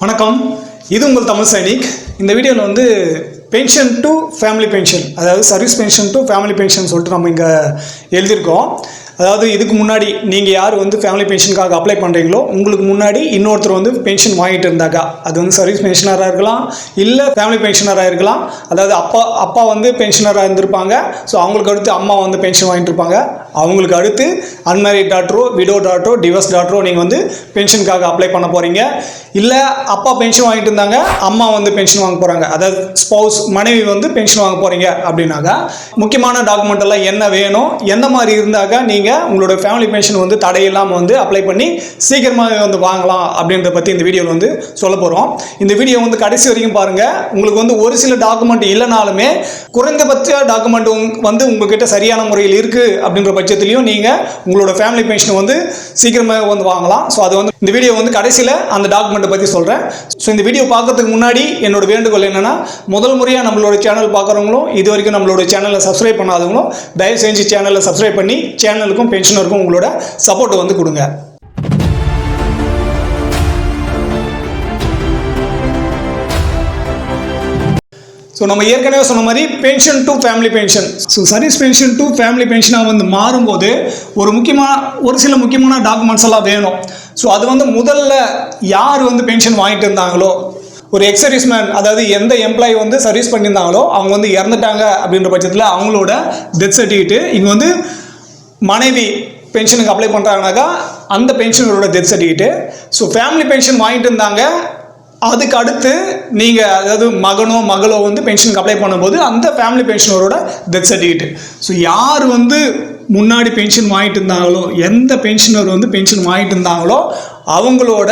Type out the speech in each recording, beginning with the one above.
வணக்கம், இது உங்கள் தமிழ் சைனிக். இந்த வீடியோவில் வந்து பென்ஷன் டு ஃபேமிலி பென்ஷன், அதாவது service pension to family pension சொல்லிட்டு நம்ம இங்கே எழுதியிருக்கோம். அதாவது இதுக்கு முன்னாடி நீங்கள் யார் வந்து ஃபேமிலி பென்ஷனுக்காக அப்ளை பண்ணுறீங்களோ உங்களுக்கு முன்னாடி இன்னொருத்தர் வந்து பென்ஷன் வாங்கிட்டு இருந்தாக்கா, அது வந்து சர்வீஸ் பென்ஷனராக இருக்கலாம், இல்லை ஃபேமிலி பென்ஷனராக இருக்கலாம். அதாவது அப்பா வந்து பென்ஷனராக இருந்திருப்பாங்க, ஸோ அவங்களுக்கு அடுத்து அம்மா வந்து பென்ஷன் வாங்கிட்டு இருப்பாங்க. அவங்களுக்கு அடுத்து அன்மேரிட் டாக்டரோ, விடோ டாக்டரோ, டிவோர்ஸ் டாக்டரோ நீங்கள் வந்து பென்ஷனுக்காக அப்ளை பண்ண போகிறீங்க. இல்லை அப்பா பென்ஷன் வாங்கிட்டு இருந்தாங்க, அம்மா வந்து பென்ஷன் வாங்க போகிறாங்க, அதாவது ஸ்பௌஸ் மனைவி வந்து பென்ஷன் வாங்க போகிறீங்க அப்படின்னாக்கா முக்கியமான டாக்குமெண்ட் எல்லாம் என்ன வேணும், எந்த மாதிரி இருந்தாக்கா நீங்கள் உங்களோட ஃபேமிலி பென்ஷன் வந்து தடையில்லாமல் வந்து அப்ளை பண்ணி சீக்கிரமாக வந்து வாங்கலாம் அப்படின்றத பற்றி இந்த வீடியோவில் வந்து சொல்ல போகிறோம். இந்த வீடியோ வந்து கடைசி வரைக்கும் பாருங்கள். உங்களுக்கு வந்து ஒரு சில டாக்குமெண்ட் இல்லைனாலுமே குறைந்தபட்ச டாக்குமெண்ட் வந்து உங்ககிட்ட சரியான முறையில் இருக்குது அப்படின்ற பட்சத்துலையும் நீங்கள் உங்களோட ஃபேமிலி பென்ஷன் வந்து சீக்கிரமாக வந்து வாங்கலாம். ஸோ அது வந்து இந்த வீடியோ வந்து கடைசியில் அந்த டாக்குமெண்ட்டை பற்றி சொல்கிறேன். ஸோ இந்த வீடியோ பார்க்கறதுக்கு முன்னாடி என்னோட வேண்டுகோள் என்னென்னா, முதல் முறையாக நம்மளோட சேனல் பார்க்குறவங்களும் இது வரைக்கும் நம்மளோட சேனலை சப்ஸ்கிரைப் பண்ணாதவங்களும் தயவு செஞ்சு சேனலை சப்ஸ்கிரைப் பண்ணி சேனலுக்கும் பென்ஷனருக்கும் உங்களோட சப்போர்ட் வந்து கொடுங்க. ஸோ நம்ம ஏற்கனவே சொன்ன மாதிரி pension to family pension, so service pension to family பென்ஷனாக வந்து மாறும்போது ஒரு சில முக்கியமான டாக்குமெண்ட்ஸ் எல்லாம் வேணும். ஸோ அது வந்து முதல்ல யார் வந்து பென்ஷன் வாங்கிட்டு இருந்தாங்களோ, ஒரு எக்ஸர்வீஸ்மேன், அதாவது எந்த எம்ப்ளாயி வந்து சர்வீஸ் பண்ணியிருந்தாங்களோ அவங்க வந்து இறந்துட்டாங்க அப்படின்ற பட்சத்தில் அவங்களோட டெத் சர்டிஃபிகேட்டு, இங்கே வந்து மனைவி பென்ஷனுக்கு அப்ளை பண்ணுறாங்கனாக்கா அந்த பென்ஷனரோட death certificate. So family pension வாங்கிட்டு இருந்தாங்க, அதுக்கு அடுத்து நீங்கள் அதாவது மகனோ மகளோ வந்து பென்ஷனுக்கு அப்ளை பண்ணும்போது அந்த ஃபேமிலி பென்ஷனரோட டெத் சர்டிஃபிகேட். ஸோ யார் வந்து முன்னாடி பென்ஷன் வாங்கிட்டு இருந்தாங்களோ, எந்த பென்ஷனர் வந்து பென்ஷன் வாங்கிட்டு இருந்தாங்களோ அவங்களோட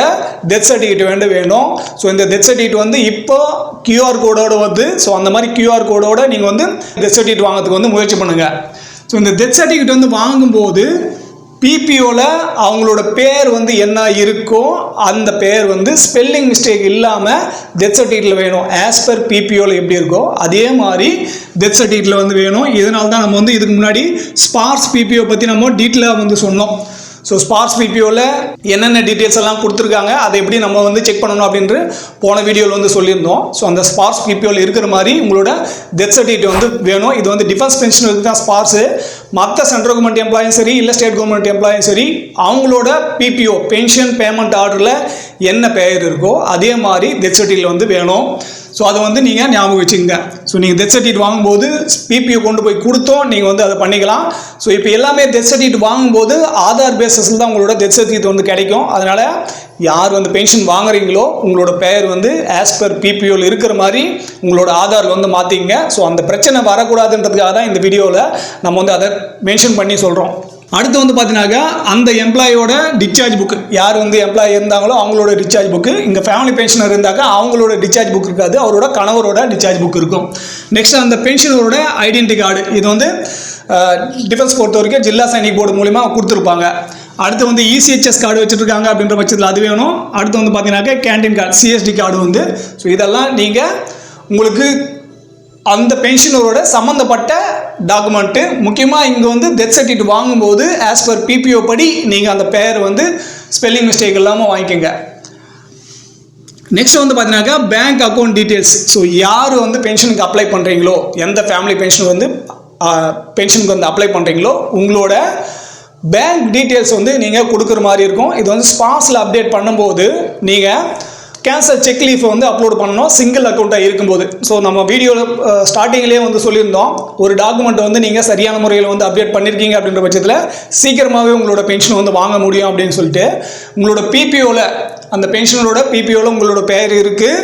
டெத் சர்டிஃபிகேட் வேணும். ஸோ இந்த டெத் சர்டிஃபிகேட் வந்து இப்போ கியூஆர் கோடோட வந்து, ஸோ அந்த மாதிரி கியூஆர் கோடோட நீங்கள் வந்து டெத் சர்டிஃபிகேட் வாங்கிறதுக்கு வந்து முயற்சி பண்ணுங்கள். ஸோ இந்த டெத் சர்டிஃபிகேட் வந்து வாங்கும்போது பிபிஓவில் அவங்களோட பேர் வந்து என்ன இருக்கோ அந்த பேர் வந்து ஸ்பெல்லிங் மிஸ்டேக் இல்லாமல் டெத் சர்டிஃபிகேட்டில் வேணும். ஆஸ் பர் பிபிஓவில் எப்படி இருக்கோ அதே மாதிரி டெத் சர்டிஃபிகேட்டில் வந்து வேணும். இதனால தான் நம்ம வந்து இதுக்கு முன்னாடி ஸ்பார்ஸ் பிபிஓ பற்றி நம்ம டீட்டெயிலாக வந்து சொன்னோம். ஸோ ஸ்பார்ஸ் பிபிஓவில் என்னென்ன டீட்டெயில்ஸ் எல்லாம் கொடுத்துருக்காங்க, அதை எப்படி நம்ம வந்து செக் பண்ணணும் அப்படின்ட்டு போன வீடியோவில் வந்து சொல்லியிருந்தோம். ஸோ அந்த ஸ்பார்ஸ் பிபிஓவில் இருக்கிற மாதிரி உங்களோட டெத் சர்டிஃபிகேட் வந்து வேணும். இது வந்து டிஃபென்ஸ் பென்ஷனுக்கு தான் ஸ்பார்ஸு. மற்ற சென்ட்ரல் கவர்மெண்ட் எம்ப்ளாயும் சரி, இல்லை ஸ்டேட் கவர்மெண்ட் எம்ப்ளாயும் சரி, அவங்களோட பிபிஓ பென்ஷன் பேமெண்ட் ஆர்டரில் என்ன பெயர் இருக்கோ அதே மாதிரி டெத் சர்டிஃபிகேட் வந்து வேணும். ஸோ அதை வந்து நீங்கள் ஞாபகம் வச்சுக்கோங்க. ஸோ நீங்கள் டெத் சர்டிஃபிகேட் வாங்கும்போது பிபிஓ கொண்டு போய் கொடுத்தோம் நீங்கள் வந்து அதை பண்ணிக்கலாம். ஸோ இப்போ எல்லாமே டெத் சர்டிஃபிகேட் வாங்கும்போது ஆதார் பேஸஸில் தான் உங்களோட டெத் சர்டிஃபிகேட் வந்து கிடைக்கும். அதனால் யார் வந்து பென்ஷன் வாங்குறீங்களோ உங்களோட பெயர் வந்து ஆஸ் பர் பிபிஓவில் இருக்கிற மாதிரி உங்களோட ஆதார் வந்து மாற்றிங்க. ஸோ அந்த பிரச்சனை வரக்கூடாதுன்றதுக்காக தான் இந்த வீடியோவில் நம்ம வந்து அதை மென்ஷன் பண்ணி சொல்கிறோம். அடுத்து வந்து பார்த்தீங்கன்னாக்கா அந்த எம்ப்ளாயோட டிஸ்சார்ஜ் புக்கு, யார் வந்து எம்ப்ளாயி இருந்தாங்களோ அவங்களோட டிஸ்சார்ஜ் புக்கு. இங்கே ஃபேமிலி பென்ஷனர் இருந்தாக்கா அவங்களோட டிஸ்சார்ஜ் புக் இருக்காது, அவரோட கணவரோட டிஸ்சார்ஜ் புக் இருக்கும். நெக்ஸ்ட் அந்த பென்ஷனரோட ஐடென்டி கார்டு, இது வந்து டிஃபென்ஸ் பொறுத்த வரைக்கும் ஜில்லா சைனிக் போர்டு மூலிமா கொடுத்துருப்பாங்க. அடுத்து வந்து இசிஹெச்எஸ் கார்டு வச்சுருக்காங்க அப்படின்ற பட்சத்தில் அது வேணும். அடுத்து வந்து பார்த்தீங்கன்னாக்கா கேண்டீன் கார்டு, சிஎஸ்டி கார்டு வந்து. ஸோ இதெல்லாம் நீங்கள் உங்களுக்கு அந்த பென்ஷனரோட சம்மந்தப்பட்ட டாக்குமெண்ட்டு. முக்கியமாக இங்கே வந்து டெத் சர்டிஃபிகேட் வாங்கும்போது ஆஸ் பர் பிபிஓ படி நீங்கள் அந்த பேர் வந்து ஸ்பெல்லிங் மிஸ்டேக் இல்லாமல் வாங்கிக்கோங்க. நெக்ஸ்ட் வந்து பார்த்தீங்கன்னாக்கா பேங்க் அக்கௌண்ட் டீட்டெயில்ஸ். ஸோ யார் வந்து பென்ஷனுக்கு அப்ளை பண்ணுறீங்களோ, எந்த ஃபேமிலி பென்ஷன் வந்து பென்ஷனுக்கு வந்து அப்ளை பண்ணுறீங்களோ உங்களோட பேங்க் டீட்டெயில்ஸ் வந்து நீங்கள் கொடுக்குற மாதிரி இருக்கும். இது வந்து ஸ்பார்ஸில் அப்டேட் பண்ணும்போது நீங்கள் கேன்சல் செக் லீஃபை வந்து அப்லோட் பண்ணணும் சிங்கிள் அக்கௌண்ட்டாக இருக்கும்போது. ஸோ நம்ம வீடியோவில் ஸ்டார்டிங்லேயே வந்து சொல்லியிருந்தோம், ஒரு டாக்குமெண்ட் வந்து நீங்கள் சரியான முறையில் வந்து அப்டேட் பண்ணியிருக்கீங்க அப்படின்ற பட்சத்தில் சீக்கிரமாகவே உங்களோட பென்ஷன் வந்து வாங்க முடியும் அப்படின்னு சொல்லிட்டு. உங்களோட பிபிஓவில் அந்த பென்ஷனரோட பிபிஓவில் உங்களோட பெயர் இருக்குது.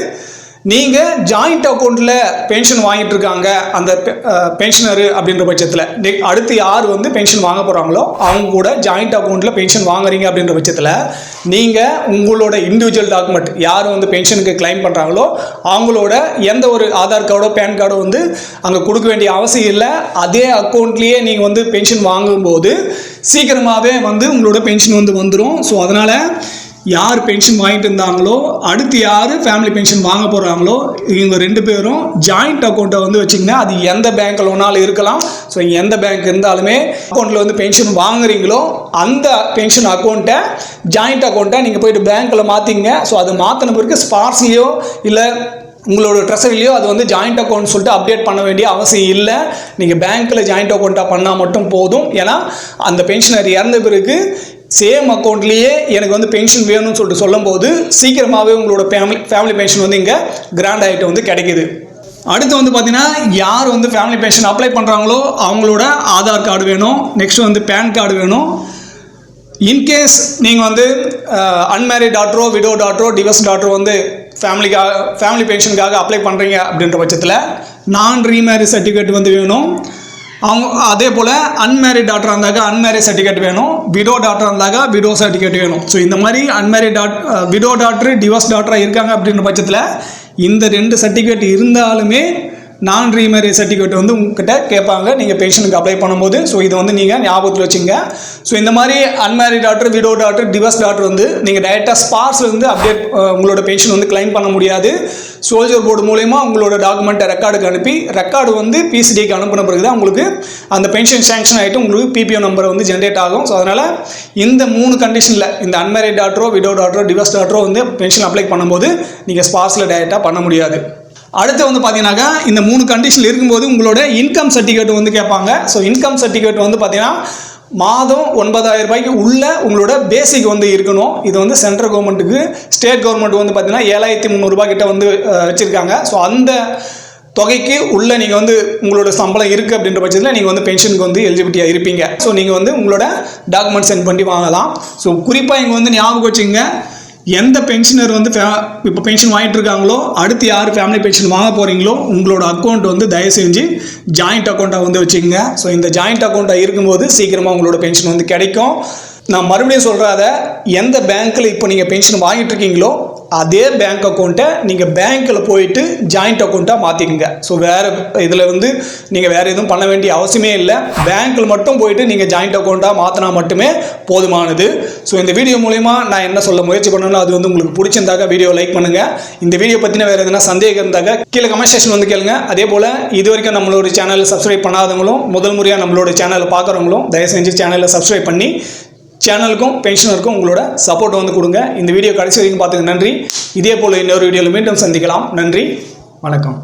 நீங்கள் ஜாயிண்ட் அக்கௌண்ட்டில் பென்ஷன் வாங்கிட்டு இருக்காங்க அந்த பென்ஷனரு அப்படின்ற பட்சத்தில் அடுத்து யார் வந்து பென்ஷன் வாங்க போகிறாங்களோ அவங்க கூட ஜாயிண்ட் அக்கௌண்ட்டில் பென்ஷன் வாங்குறீங்க அப்படின்ற பட்சத்தில் நீங்கள் உங்களோட இண்டிவிஜுவல் டாக்குமெண்ட் யார் வந்து பென்ஷனுக்கு கிளைம் பண்ணுறாங்களோ அவங்களோட எந்த ஒரு ஆதார் கார்டோ பேன் கார்டோ வந்து அங்கே கொடுக்க வேண்டிய அவசியம் இல்லை. அதே அக்கௌண்ட்லேயே நீங்கள் வந்து பென்ஷன் வாங்கும்போது சீக்கிரமாகவே வந்து உங்களோட பென்ஷன் வந்து வந்துடும். ஸோ அதனால் யார் பென்ஷன் வாங்கிட்டு இருந்தாங்களோ அடுத்து யார் ஃபேமிலி பென்ஷன் வாங்க போகிறாங்களோ இவங்க 2 பேரும் ஜாயிண்ட் அக்கௌண்ட்டை வந்து வச்சிங்கன்னா அது எந்த பேங்க்கில் ஒன்றாலும் இருக்கலாம். ஸோ எந்த பேங்க் இருந்தாலுமே அக்கௌண்ட்டில் வந்து பென்ஷன் வாங்குறீங்களோ அந்த பென்ஷன் அக்கௌண்ட்டை ஜாயிண்ட் அக்கௌண்ட்டை நீங்கள் போய்ட்டு பேங்க்கில் மாற்றிங்க. ஸோ அது மாற்றின பிறகு ஸ்பார்ஸ்லேயோ இல்லை உங்களோட ட்ரெஸரிலையோ அது வந்து ஜாயிண்ட் அக்கௌண்ட் சொல்லிட்டு அப்டேட் பண்ண வேண்டிய அவசியம் இல்லை. நீங்கள் பேங்க்கில் ஜாயிண்ட் அக்கௌண்ட்டாக பண்ணால் மட்டும் போதும். ஏன்னா அந்த பென்ஷனர் இறந்த பிறகு சேம் அக்கௌண்ட்லேயே எனக்கு வந்து பென்ஷன் வேணும்னு சொல்லிட்டு சொல்லும்போது சீக்கிரமாகவே உங்களோட ஃபேமிலி பென்ஷன் வந்து இங்கே கிராண்ட் ஆகிட்டு வந்து கிடைக்கிது. அடுத்து வந்து பார்த்தீங்கன்னா யார் வந்து ஃபேமிலி பென்ஷன் அப்ளை பண்ணுறாங்களோ அவங்களோட ஆதார் கார்டு வேணும். நெக்ஸ்ட் வந்து பேன் கார்டு வேணும். இன்கேஸ் நீங்கள் வந்து அன்மேரிட் டாட்டரோ விடோ டாட்டரோ டிவோர்ஸ் டாட்டரோ வந்து ஃபேமிலி பென்ஷனுக்காக அப்ளை பண்ணுறீங்க அப்படின்ற பட்சத்தில் நான் ரீமேரேஜ் சர்டிஃபிகேட் வந்து வேணும். அவங்க அதே போல் அன்மேரிட் டாட்டராக இருந்தாக்க அன்மேரிட் சர்டிஃபிகேட் வேணும். விடோ டாட்டராக இருந்தாக்க விடோ சர்டிஃபிகேட் வேணும். ஸோ இந்த மாதிரி அன்மேரிட் விடோ டாட்டரு டிவோர்ஸ் டாட்டராக இருக்காங்க அப்படின்ற பட்சத்தில் இந்த 2 சர்டிஃபிகேட் இருந்தாலுமே நான் ரீமேரேஜ் சர்டிஃபிகேட் வந்து உங்ககிட்ட கேட்பாங்க நீங்கள் பென்ஷனுக்கு அப்ளை பண்ணும்போது. ஸோ இதை வந்து நீங்கள் ஞாபகத்தில் வச்சுங்க. ஸோ இந்த மாதிரி unmarried daughter widow daughter divorce daughter வந்து நீங்கள் டைரெக்டாக ஸ்பார்ஸில் வந்து அப்டேட் உங்களோட பென்ஷன் வந்து கிளைம் பண்ண முடியாது. சோல்ஜர் போர்டு மூலயமா உங்களோட டாக்குமெண்ட்டை ரெக்கார்டுக்கு அனுப்பி ரெக்கார்டு வந்து பிசிடிக்கு அனுப்பின பிறகு தான் உங்களுக்கு அந்த பென்ஷன் சேங்ஷன் ஆகிட்டு உங்களுக்கு பிபிஓ நம்பர் வந்து ஜென்ரேட் ஆகும். ஸோ அதனால் இந்த 3 கண்டிஷனில் இந்த அன்மேரிட் டாட்டரோ விடோ டாட்டரோ டிவோர்ஸ் டாட்டரோ வந்து பென்ஷன் அப்ளை பண்ணும்போது நீங்கள் ஸ்பார்ஸில் டைரெக்டாக பண்ண முடியாது. அடுத்து வந்து பார்த்தீங்கன்னாக்கா இந்த 3 கண்டிஷனில் இருக்கும்போது உங்களோட இன்கம் சர்டிஃபிகேட் வந்து கேட்பாங்க. ஸோ இன்கம் சர்டிஃபிகேட் வந்து பார்த்தீங்கன்னா மாதம் 9,000 ரூபாய்க்கு உள்ள உங்களோட பேசிக் வந்து இருக்கணும். இது வந்து சென்ட்ரல் கவர்மெண்ட்டுக்கு ஸ்டேட் கவர்மெண்ட் வந்து பார்த்தீங்கன்னா 7,300 ரூபாய் கிட்ட வந்து வச்சுருக்காங்க. ஸோ அந்த தொகைக்கு உள்ளே நீங்கள் வந்து உங்களோட சம்பளம் இருக்குது அப்படின்ற பட்சத்தில் நீங்கள் வந்து பென்ஷனுக்கு வந்து எலிஜிபிலிட்டியாக இருப்பீங்க. ஸோ நீங்கள் வந்து உங்களோட டாக்குமெண்ட் சென்ட் பண்ணி வாங்கலாம். ஸோ குறிப்பாக இங்கே வந்து ஞாபகம் வச்சுங்க, எந்த பென்ஷனர் வந்து இப்போ பென்ஷன் வாங்கிட்டு இருக்காங்களோ அடுத்து யார் ஃபேமிலி பென்ஷன் வாங்க போகிறீங்களோ உங்களோட அக்கௌண்ட் வந்து தயவு செஞ்சு ஜாயிண்ட் அக்கௌண்ட்டாக வந்து வச்சுக்கோங்க. ஸோ இந்த ஜாயிண்ட் அக்கௌண்ட்டாக இருக்கும்போது சீக்கிரமாக உங்களோட பென்ஷன் வந்து கிடைக்கும். நான் மறுபடியும் சொல்கிறத, எந்த பேங்க்கில் இப்போ நீங்கள் பென்ஷன் வாங்கிட்டு இருக்கீங்களோ அதே பேங்க் அக்கௌண்ட்டை நீங்கள் பேங்க்கில் போயிட்டு ஜாயிண்ட் அக்கௌண்ட்டாக மாற்றிக்கங்க. ஸோ வேறு இதில் வந்து நீங்கள் வேறு எதுவும் பண்ண வேண்டிய அவசியமே இல்லை. பேங்க்கில் மட்டும் போயிட்டு நீங்கள் ஜாயிண்ட் அக்கௌண்ட்டாக மாற்றினா மட்டுமே போதுமானது. ஸோ இந்த வீடியோ மூலமா நான் என்ன சொல்ல முயற்சி பண்ணணும், அது வந்து உங்களுக்கு பிடிச்சிருந்தாக்க வீடியோ லைக் பண்ணுங்கள். இந்த வீடியோ பற்றின வேறு எதுனா சந்தேகம் இருந்தாக்க கீழே கமெண்ட் செக்ஷன் வந்து கேளுங்க. அதே போல் இது வரைக்கும் நம்மளோட சேனலை சப்ஸ்கிரைப் பண்ணாதவங்களும் முதல் முறையாக நம்மளோட சேனலை பார்க்குறவங்களும் தயவு செஞ்சு சேனலை சப்ஸ்கிரைப் பண்ணி சேனலுக்கும் பென்ஷனருக்கும் உங்களோட சப்போர்ட் வந்து கொடுங்க. இந்த வீடியோ கடைசி வரைக்கும் பார்த்துக்க நன்றி. இதே போல் இன்னொரு வீடியோவில் மீண்டும் சந்திக்கலாம். நன்றி, வணக்கம்.